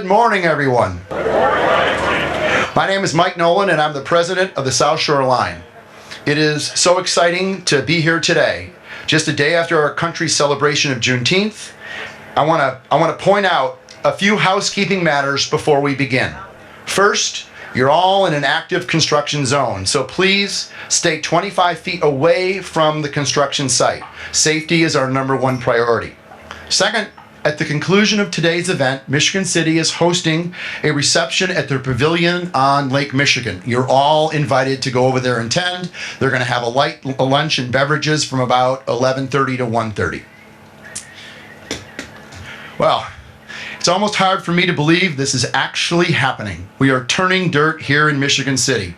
morning, everyone. My name is Mike Nolan, and I'm the president of the South Shore Line. It is so exciting to be here today. Just a day after our country's celebration of Juneteenth, I want to point out a few housekeeping matters before we begin. First, you're all in an active construction zone, so please stay 25 feet away from the construction site. Safety is our #1 priority. Second, at the conclusion of today's event, Michigan City is hosting a reception at their pavilion on Lake Michigan. You're all invited to go over there and attend. They're going to have a light lunch and beverages from about 11:30 to 1:30. Well, it's almost hard for me to believe this is actually happening. We are turning dirt here in Michigan City.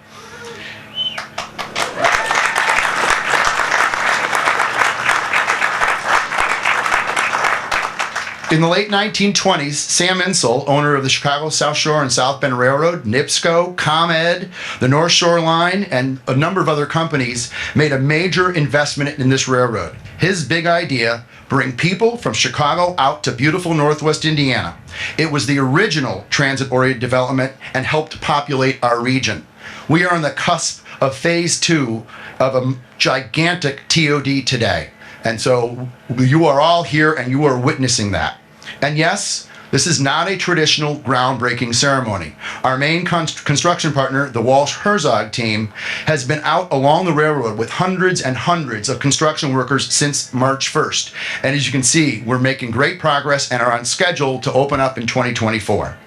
In the late 1920s, Sam Insel, owner of the Chicago South Shore and South Bend Railroad, NIPSCO, ComEd, the North Shore Line, and a number of other companies made a major investment in this railroad. His big idea, bring people from Chicago out to beautiful Northwest Indiana. It was the original transit-oriented development and helped populate our region. We are on the cusp of phase 2 of a gigantic TOD today. And so you are all here and you are witnessing that. And yes, this is not a traditional groundbreaking ceremony. Our main construction partner, the Walsh-Herzog team, has been out along the railroad with hundreds and hundreds of construction workers since March 1st. And as you can see, we're making great progress and are on schedule to open up in 2024.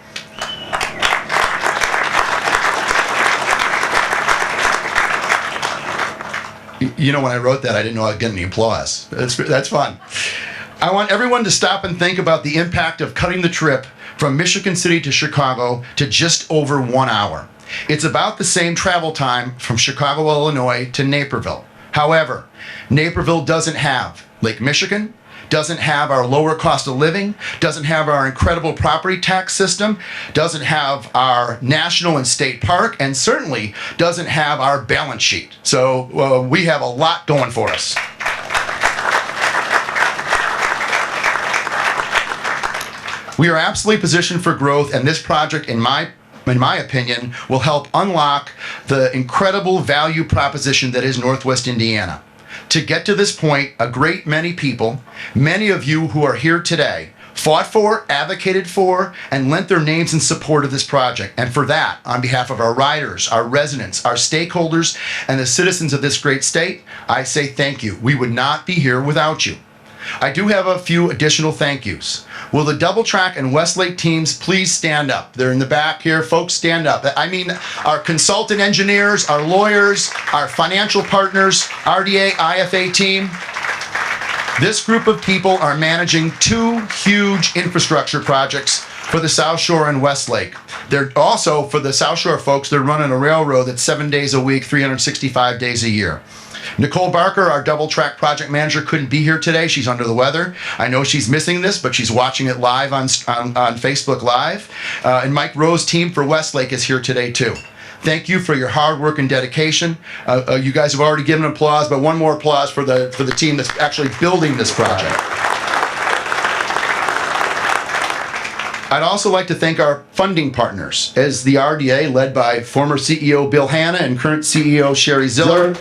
You know, when I wrote that, I didn't know I'd get any applause. That's fun. I want everyone to stop and think about the impact of cutting the trip from Michigan City to Chicago to just over 1 hour. It's about the same travel time from Chicago, Illinois to Naperville. However, Naperville doesn't have Lake Michigan, doesn't have our lower cost of living, doesn't have our incredible property tax system, doesn't have our national and state park, and certainly doesn't have our balance sheet. So we have a lot going for us. We are absolutely positioned for growth, and this project, in my opinion, will help unlock the incredible value proposition that is Northwest Indiana. To get to this point, a great many people, many of you who are here today, fought for, advocated for, and lent their names in support of this project. And for that, on behalf of our riders, our residents, our stakeholders, and the citizens of this great state, I say thank you. We would not be here without you. I do have a few additional thank yous. Will the Double Track and Westlake teams please stand up? They're in the back here. Folks, stand up. I mean, our consultant engineers, our lawyers, our financial partners, RDA, IFA team. This group of people are managing 2 huge infrastructure projects for the South Shore and Westlake. They're also, for the South Shore folks, they're running a railroad that's 7 days a week, 365 days a year. Nicole Barker, our Double Track project manager, couldn't be here today. She's under the weather. I know she's missing this, but she's watching it live on Facebook Live. And Mike Rowe's team for Westlake is here today too. Thank you for your hard work and dedication. You guys have already given applause, but one more applause for the team that's actually building this project. I'd also like to thank our funding partners, as the RDA, led by former CEO Bill Hanna and current CEO Sheri Zeller,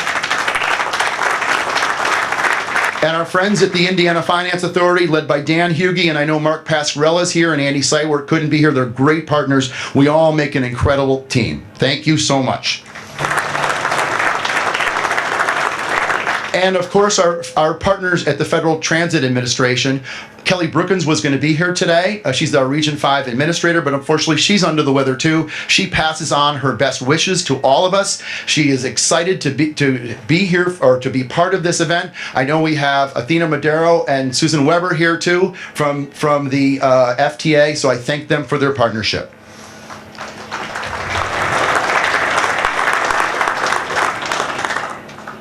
and our friends at the Indiana Finance Authority, led by Dan Hughey, and I know Mark Pasquarella's here, and Andy Sightworth couldn't be here. They're great partners. We all make an incredible team. Thank you so much. And of course, our partners at the Federal Transit Administration. Kelly Brookins was going to be here today. She's our Region 5 administrator, but unfortunately she's under the weather too. She passes on her best wishes to all of us. She is excited to be here, or to be part of this event. I know we have Athena Madero and Susan Weber here too from the FTA, so I thank them for their partnership.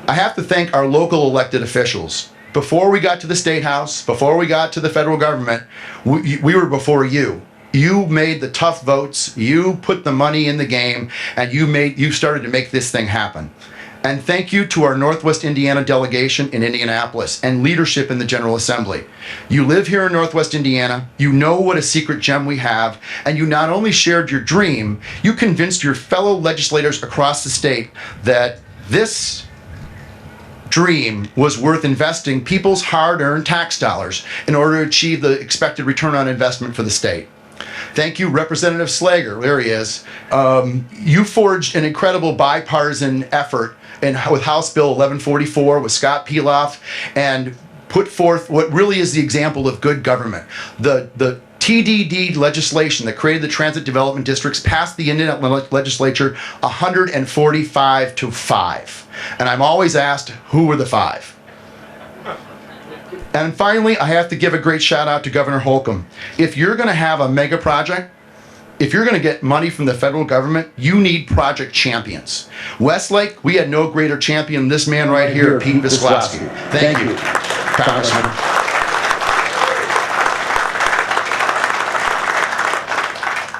I have to thank our local elected officials. Before we got to the State House, before we got to the federal government, we were before you. You made the tough votes, you put the money in the game, and you started to make this thing happen. And thank you to our Northwest Indiana delegation in Indianapolis and leadership in the General Assembly. You live here in Northwest Indiana, you know what a secret gem we have, and you not only shared your dream, you convinced your fellow legislators across the state that this dream was worth investing people's hard-earned tax dollars in order to achieve the expected return on investment for the state. Thank you, Representative Slager. There he is. You forged an incredible bipartisan effort with House Bill 1144 with Scott Peloff and put forth what really is the example of good government. The TDD legislation that created the transit development districts passed the Indiana legislature 145 to 5. And I'm always asked, who were the 5? And finally, I have to give a great shout out to Governor Holcomb. If you're going to have a mega project, if you're going to get money from the federal government, you need project champions. Westlake, we had no greater champion than this man right here, Pete Visklaski. Thank you, Congressman.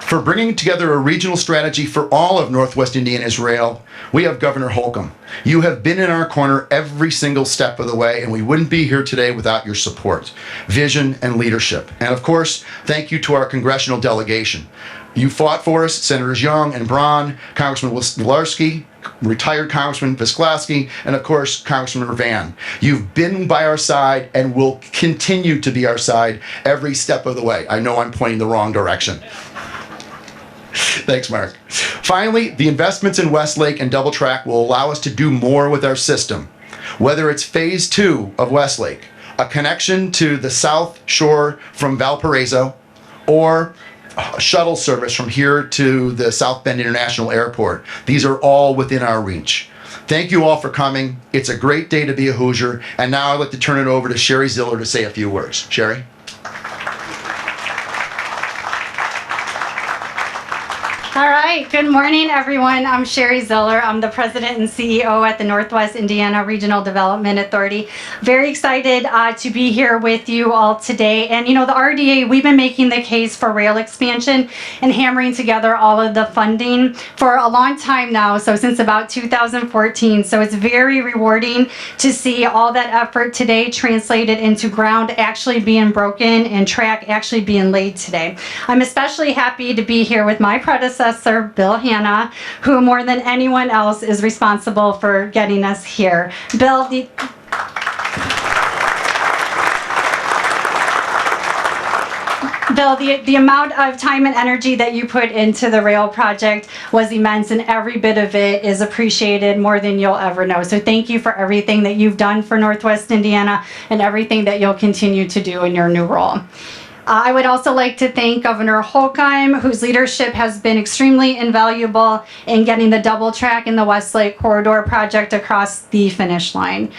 For bringing together a regional strategy for all of Northwest Indiana's rail, we have Governor Holcomb. You have been in our corner every single step of the way, and we wouldn't be here today without your support, vision, and leadership. And of course, thank you to our congressional delegation. You fought for us, Senators Young and Braun, Congressman Wlarski, retired Congressman Visklaski, and of course, Congressman Van. You've been by our side and will continue to be our side every step of the way. I know I'm pointing the wrong direction. Thanks, Mark. Finally, the investments in Westlake and Double Track will allow us to do more with our system. Whether it's phase 2 of Westlake, a connection to the South Shore from Valparaiso, or a shuttle service from here to the South Bend International Airport. These are all within our reach. Thank you all for coming. It's a great day to be a Hoosier. And now I'd like to turn it over to Sheri Zeller to say a few words. Sheri? All right, good morning, everyone. I'm Sheri Zeller. I'm the president and CEO at the Northwest Indiana Regional Development Authority. Very excited to be here with you all today. And you know, the RDA, we've been making the case for rail expansion and hammering together all of the funding for a long time now, so since about 2014. So it's very rewarding to see all that effort today translated into ground actually being broken and track actually being laid today. I'm especially happy to be here with my predecessor, Bill Hanna, who more than anyone else is responsible for getting us here. Bill, the amount of time and energy that you put into the rail project was immense, and every bit of it is appreciated more than you'll ever know. So thank you for everything that you've done for Northwest Indiana and everything that you'll continue to do in your new role. I would also like to thank Governor Holcomb, whose leadership has been extremely invaluable in getting the double track in the Westlake Corridor project across the finish line.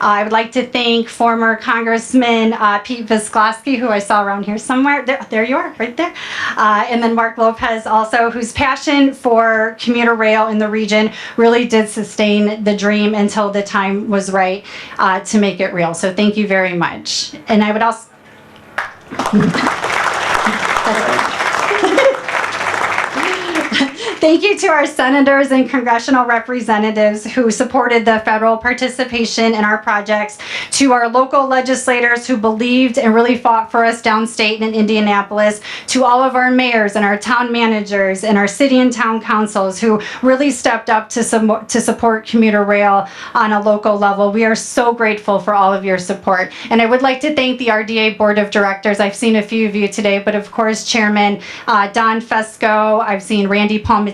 I would like to thank former Congressman Pete Visklaski, who I saw around here somewhere. There you are, right there. And then Mark Lopez also, whose passion for commuter rail in the region really did sustain the dream until the time was right to make it real. So thank you very much. And I would also Thank you to our senators and congressional representatives who supported the federal participation in our projects, to our local legislators who believed and really fought for us downstate in Indianapolis, to all of our mayors and our town managers and our city and town councils who really stepped up to support commuter rail on a local level. We are so grateful for all of your support. And I would like to thank the RDA Board of Directors. I've seen a few of you today, but of course, Chairman Don Fesco, I've seen Randy Palmatier,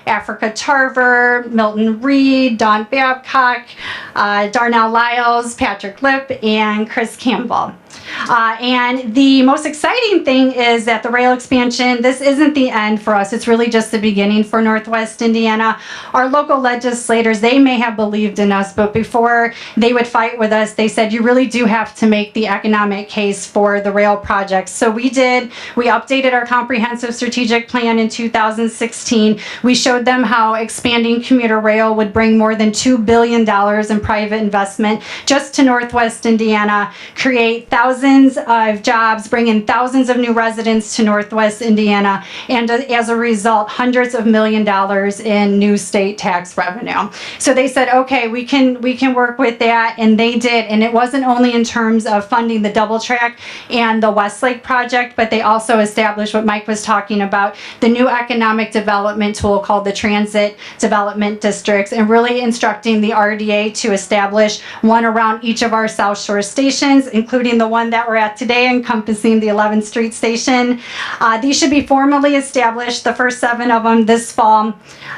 Africa Tarver, Milton Reed, Don Babcock, Darnell Lyles, Patrick Lipp, and Chris Campbell. And the most exciting thing is that the rail expansion, this isn't the end for us. It's really just the beginning for Northwest Indiana. Our local legislators, they may have believed in us, but before they would fight with us, they said, you really do have to make the economic case for the rail projects. So we did. We updated our comprehensive strategic plan in 2016. We showed them how expanding commuter rail would bring more than $2 billion in private investment just to Northwest Indiana, create thousands thousands of jobs, bring in thousands of new residents to Northwest Indiana, and as a result, hundreds of $millions in new state tax revenue. So they said, okay, we can work with that, and they did. And it wasn't only in terms of funding the double track and the Westlake project, but they also established what Mike was talking about, the new economic development tool called the Transit Development Districts, and really instructing the RDA to establish one around each of our South Shore stations, including the one that we're at today, encompassing the 11th Street station. These should be formally established, the first 7 of them this fall,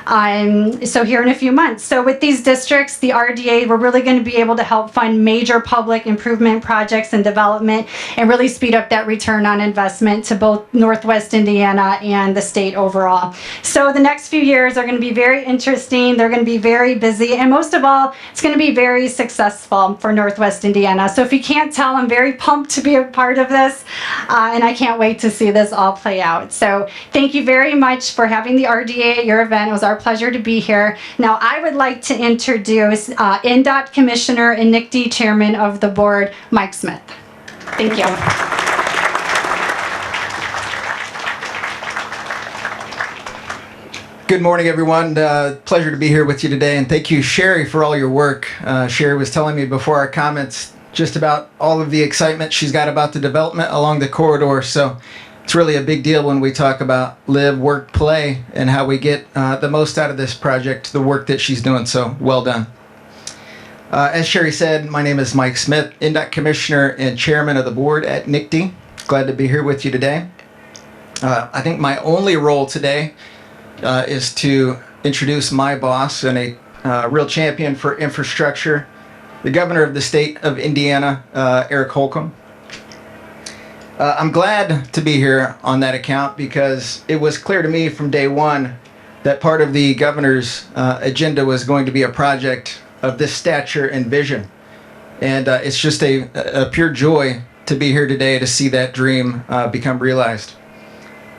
so here in a few months. So with these districts, the RDA, we're really going to be able to help fund major public improvement projects and development and really speed up that return on investment to both Northwest Indiana and the state overall. So the next few years are going to be very interesting. They're going to be very busy, and most of all, it's going to be very successful for Northwest Indiana. So if you can't tell, I'm very pumped to be a part of this, and I can't wait to see this all play out. So thank you very much for having the RDA at your event. It was our pleasure to be here. Now I would like to introduce NDOT Commissioner and NICTD Chairman of the Board, Mike Smith. Thank you. Good morning, everyone. Pleasure to be here with you today, and thank you, Sheri, for all your work. Sheri was telling me before our comments just about all of the excitement she's got about the development along the corridor, so it's really a big deal when we talk about live, work, play, and how we get the most out of this project, the work that she's doing, so well done. As Sheri said, my name is Mike Smith, NDOT Commissioner and Chairman of the Board at NICTD. Glad to be here with you today. I think my only role today is to introduce my boss and a real champion for infrastructure, the governor of the state of Indiana, Eric Holcomb. I'm glad to be here on that account because it was clear to me from day one that part of the governor's agenda was going to be a project of this stature and vision. And it's just a pure joy to be here today to see that dream become realized.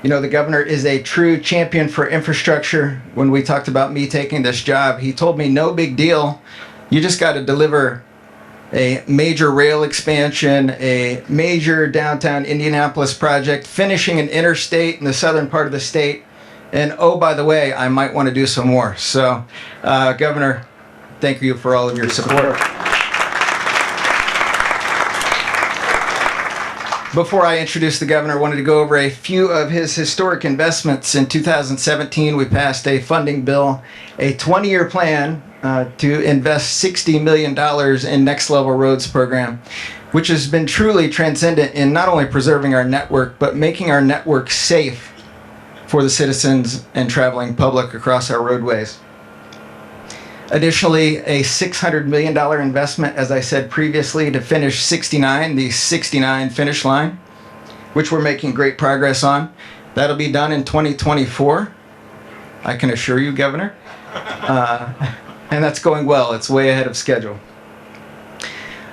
You know, the governor is a true champion for infrastructure. When we talked about me taking this job, he told me, no big deal. You just got to deliver a major rail expansion, a major downtown Indianapolis project, finishing an interstate in the southern part of the state. And oh, by the way, I might want to do some more. So, Governor, thank you for all of your support. Before I introduce the governor, I wanted to go over a few of his historic investments. In 2017, we passed a funding bill, a 20-year plan to invest $60 million in Next Level Roads program, which has been truly transcendent in not only preserving our network, but making our network safe for the citizens and traveling public across our roadways. Additionally, a $600 million investment, as I said previously, to finish 69, the 69 finish line, which we're making great progress on. That'll be done in 2024, I can assure you, Governor. And that's going well. It's way ahead of schedule.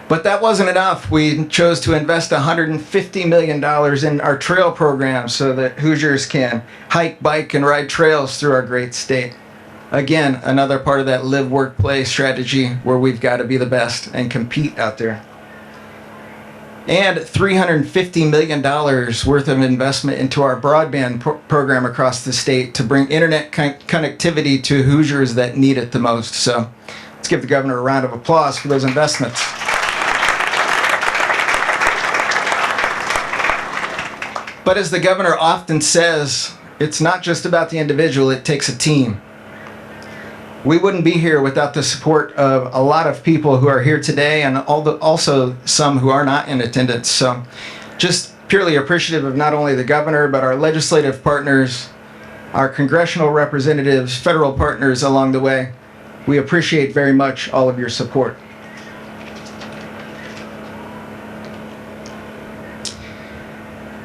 But that wasn't enough. We chose to invest $150 million in our trail program so that Hoosiers can hike, bike, and ride trails through our great state. Again, another part of that live, work, play strategy where we've got to be the best and compete out there. And $350 million worth of investment into our broadband program across the state to bring internet connectivity to Hoosiers that need it the most. So let's give the governor a round of applause for those investments. But as the governor often says, it's not just about the individual, it takes a team. We wouldn't be here without the support of a lot of people who are here today and also some who are not in attendance. So just purely appreciative of not only the governor, but our legislative partners, our congressional representatives, federal partners along the way. We appreciate very much all of your support.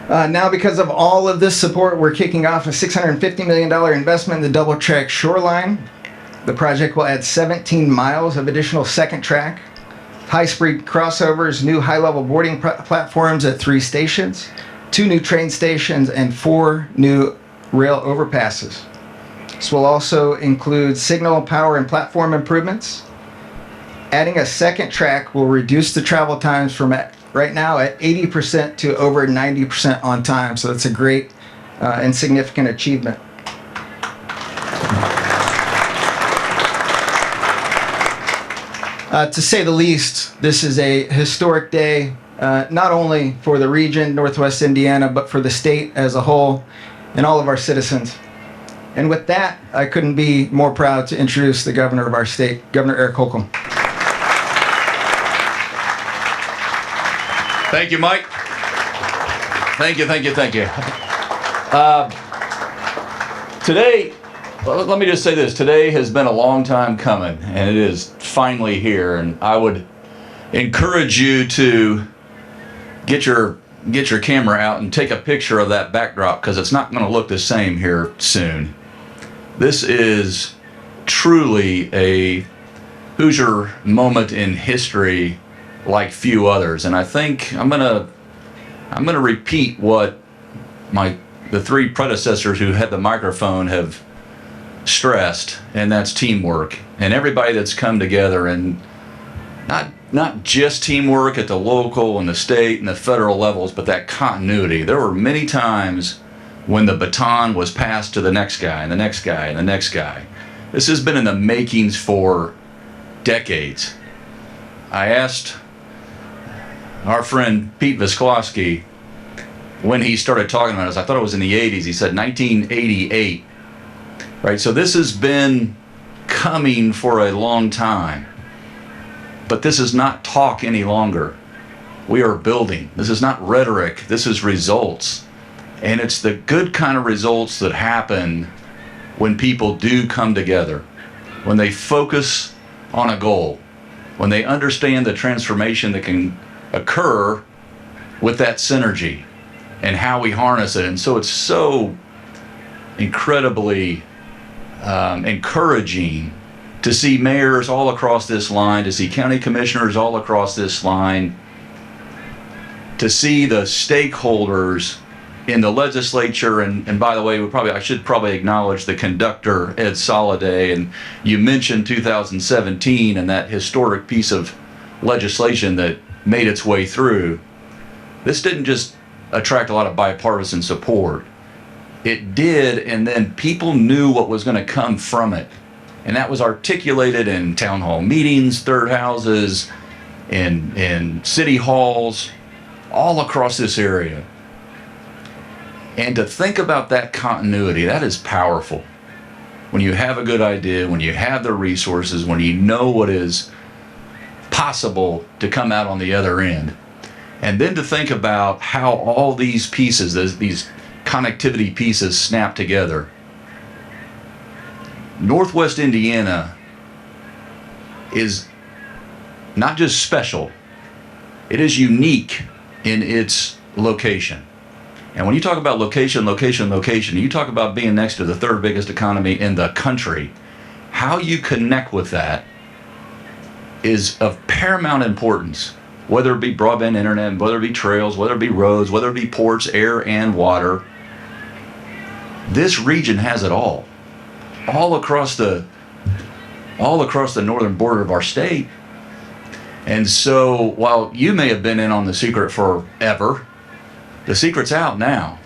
Now, because of all of this support, we're kicking off a $650 million investment in the double track shoreline. The project will add 17 miles of additional second track, high-speed crossovers, new high-level boarding platforms at 3 stations, 2 new train stations, and 4 new rail overpasses. This will also include signal, power, and platform improvements. Adding a second track will reduce the travel times from right now at 80% to over 90% on time. So that's a great and significant achievement. To say the least, this is a historic day, not only for the region, Northwest Indiana, but for the state as a whole and all of our citizens. And with that, I couldn't be more proud to introduce the governor of our state, Governor Eric Holcomb. Thank you, Mike. Thank you. Today, well, let me just say this. Today has been a long time coming, and it is finally here. And I would encourage you to get your camera out and take a picture of that backdrop, because it's not going to look the same here soon. This is truly a Hoosier moment in history like few others. And I think I'm gonna repeat what the three predecessors who had the microphone have stressed, and that's teamwork. And everybody that's come together, and not just teamwork at the local and the state and the federal levels, but that continuity. There were many times when the baton was passed to the next guy and the next guy and the next guy. This has been in the makings for decades. I asked our friend Pete Visklowski when he started talking about this. I thought it was in the 80s. He said 1988. Right? So this has been coming for a long time. But this is not talk any longer. We are building. This is not rhetoric. This is results. And it's the good kind of results that happen when people do come together, when they focus on a goal, when they understand the transformation that can occur with that synergy and how we harness it. And so it's so incredibly encouraging to see mayors all across this line, to see county commissioners all across this line, to see the stakeholders in the legislature. And by the way, I should probably acknowledge the conductor, Ed Soliday. And you mentioned 2017 and that historic piece of legislation that made its way through. This didn't just attract a lot of bipartisan support. It did, and then people knew what was going to come from it. And that was articulated in town hall meetings, third houses, in city halls, all across this area. And to think about that continuity, that is powerful. When you have a good idea, when you have the resources, when you know what is possible to come out on the other end. And then to think about how all these pieces, these connectivity pieces snap together. Northwest Indiana is not just special, it is unique in its location. And when you talk about location, you talk about being next to the third biggest economy in the country. How you connect with that is of paramount importance, whether it be broadband internet, whether it be trails, whether it be roads, whether it be ports, air and water. This region has it all across the northern border of our state. And so while you may have been in on the secret forever, the secret's out now.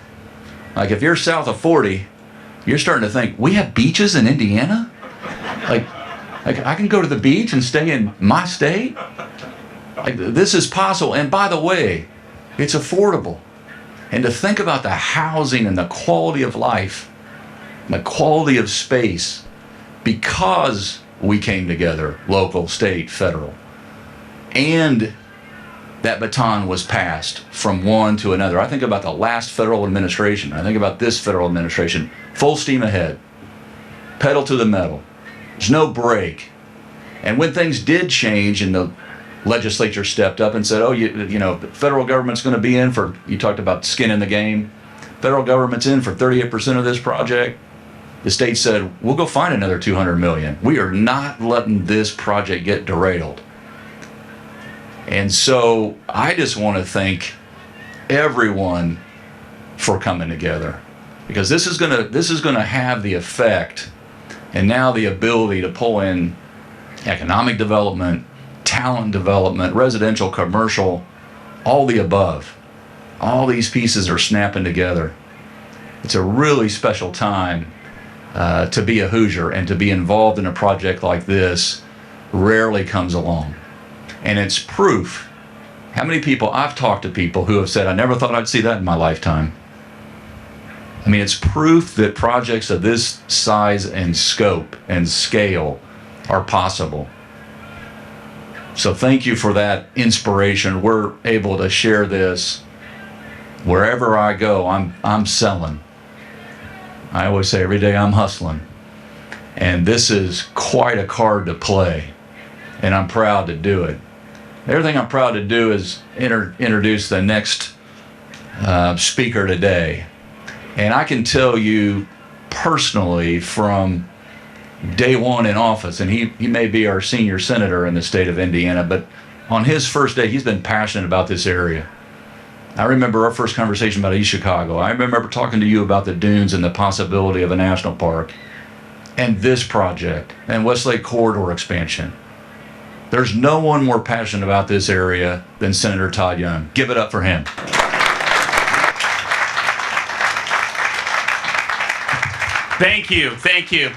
Like if you're south of 40, you're starting to think, we have beaches in Indiana? Like I can go to the beach and stay in my state? Like this is possible. And by the way, it's affordable. And to think about the housing and the quality of life, the quality of space, because we came together, local, state, federal, and that baton was passed from one to another. I think about the last federal administration. I think about this federal administration. Full steam ahead, pedal to the metal. There's no break. And when things did change and the legislature stepped up and said, oh, you know, the federal government's going to be in for, you talked about skin in the game. Federal government's in for 38% of this project. The state said, we'll go find another $200 million. We are not letting this project get derailed. And so I just want to thank everyone for coming together, because this is going to have the effect and now the ability to pull in economic development, talent development, residential, commercial, all the above. All these pieces are snapping together. It's a really special time to be a Hoosier, and to be involved in a project like this rarely comes along. And it's proof. How many people, I've talked to people who have said, I never thought I'd see that in my lifetime. I mean, it's proof that projects of this size and scope and scale are possible. So thank you for that inspiration. We're able to share this wherever I go. I'm selling. I always say every day I'm hustling. And this is quite a card to play. And I'm proud to do it. Everything I'm proud to do is introduce the next speaker today. And I can tell you personally from day one in office, and he may be our senior senator in the state of Indiana, but on his first day, he's been passionate about this area. I remember our first conversation about East Chicago. I remember talking to you about the dunes and the possibility of a national park, and this project, and Westlake Corridor expansion. There's no one more passionate about this area than Senator Todd Young. Give it up for him. Thank you. Thank you.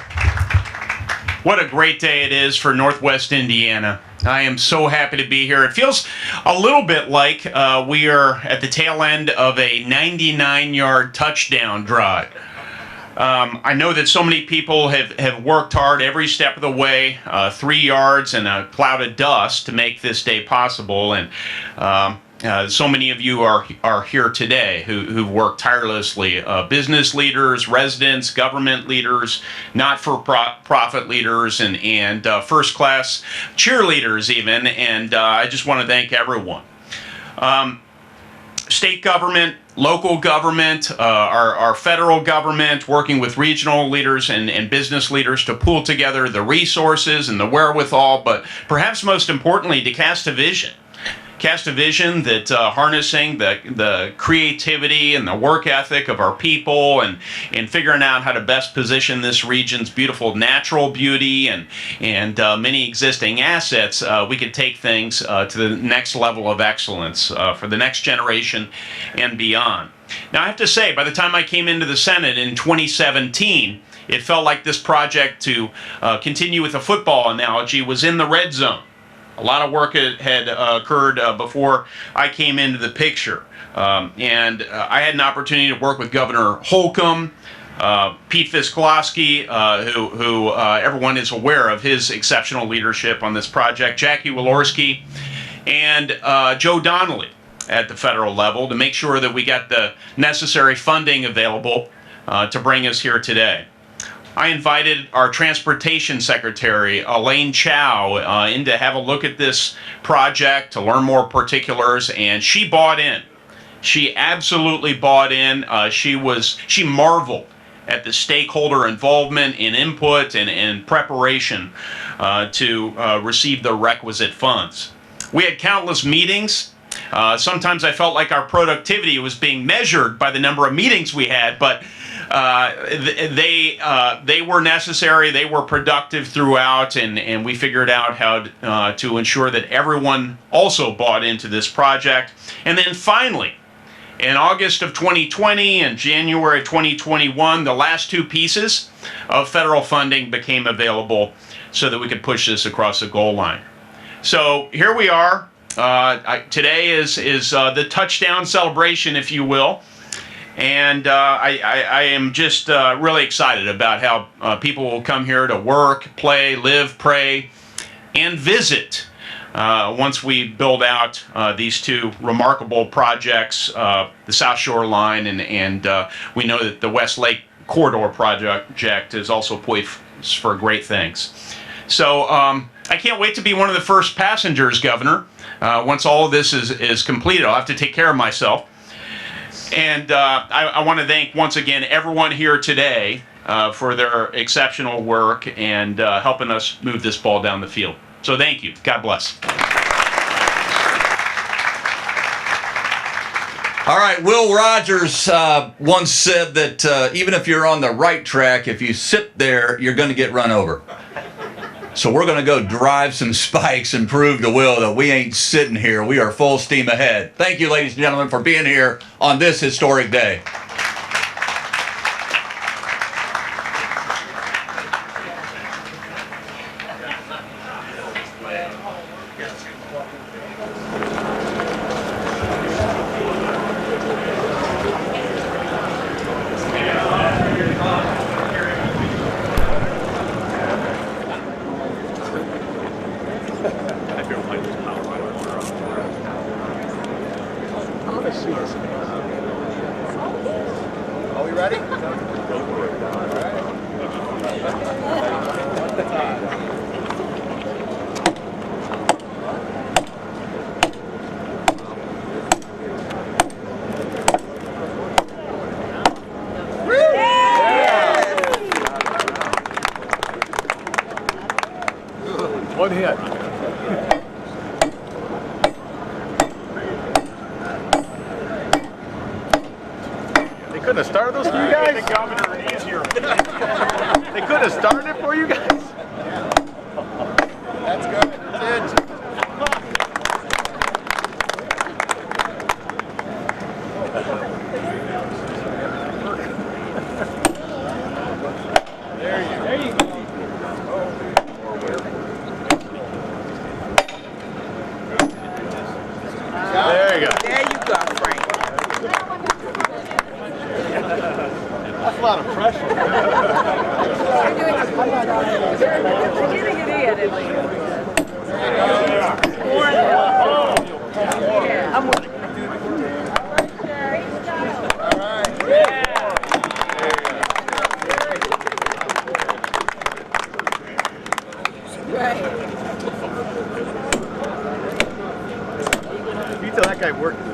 What a great day it is for Northwest Indiana. I am so happy to be here. It feels a little bit like we are at the tail end of a 99-yard touchdown drive. I know that so many people have worked hard every step of the way, 3 yards and a cloud of dust to make this day possible. And so many of you are here today who've worked tirelessly. Business leaders, residents, government leaders, not-for-profit leaders, and first-class cheerleaders even. And I just want to thank everyone. State government, local government, our federal government, working with regional leaders and business leaders to pool together the resources and the wherewithal, but perhaps most importantly, to cast a vision. Cast a vision that harnessing the creativity and the work ethic of our people, and figuring out how to best position this region's beautiful natural beauty and many existing assets, we could take things to the next level of excellence for the next generation and beyond. Now, I have to say, by the time I came into the Senate in 2017, it felt like this project, to continue with the football analogy, was in the red zone. A lot of work had occurred before I came into the picture. And I had an opportunity to work with Governor Holcomb, Pete Viskolowski, who everyone is aware of his exceptional leadership on this project, Jackie Walorski, and Joe Donnelly at the federal level, to make sure that we got the necessary funding available to bring us here today. I invited our Transportation Secretary, Elaine Chao, in to have a look at this project, to learn more particulars, and she bought in. She absolutely bought in. She marveled at the stakeholder involvement and input and preparation to receive the requisite funds. We had countless meetings. Sometimes I felt like our productivity was being measured by the number of meetings we had, but they were necessary, they were productive throughout, and we figured out how to ensure that everyone also bought into this project. And then finally, in August of 2020 and January 2021, the last two pieces of federal funding became available so that we could push this across the goal line. So here we are. Today is the touchdown celebration, if you will. And I am just really excited about how people will come here to work, play, live, pray, and visit once we build out these two remarkable projects, the South Shore Line, and we know that the Westlake Corridor project is also poised for great things. So I can't wait to be one of the first passengers, Governor. Once all of this is completed, I'll have to take care of myself. And I want to thank once again everyone here today for their exceptional work and helping us move this ball down the field. So thank you. God bless. All right, Will Rogers once said that even if you're on the right track, if you sit there, you're going to get run over. So we're going to go drive some spikes and prove to Will that we ain't sitting here. We are full steam ahead. Thank you, ladies and gentlemen, for being here on this historic day. Are we ready? One hit. They couldn't have started those for you guys? The governor easier. They couldn't have started it for you guys? That's good. That's it. There you go. There you go. There you go, Frank. That's a lot of pressure. I'm with you. You tell that guy worked.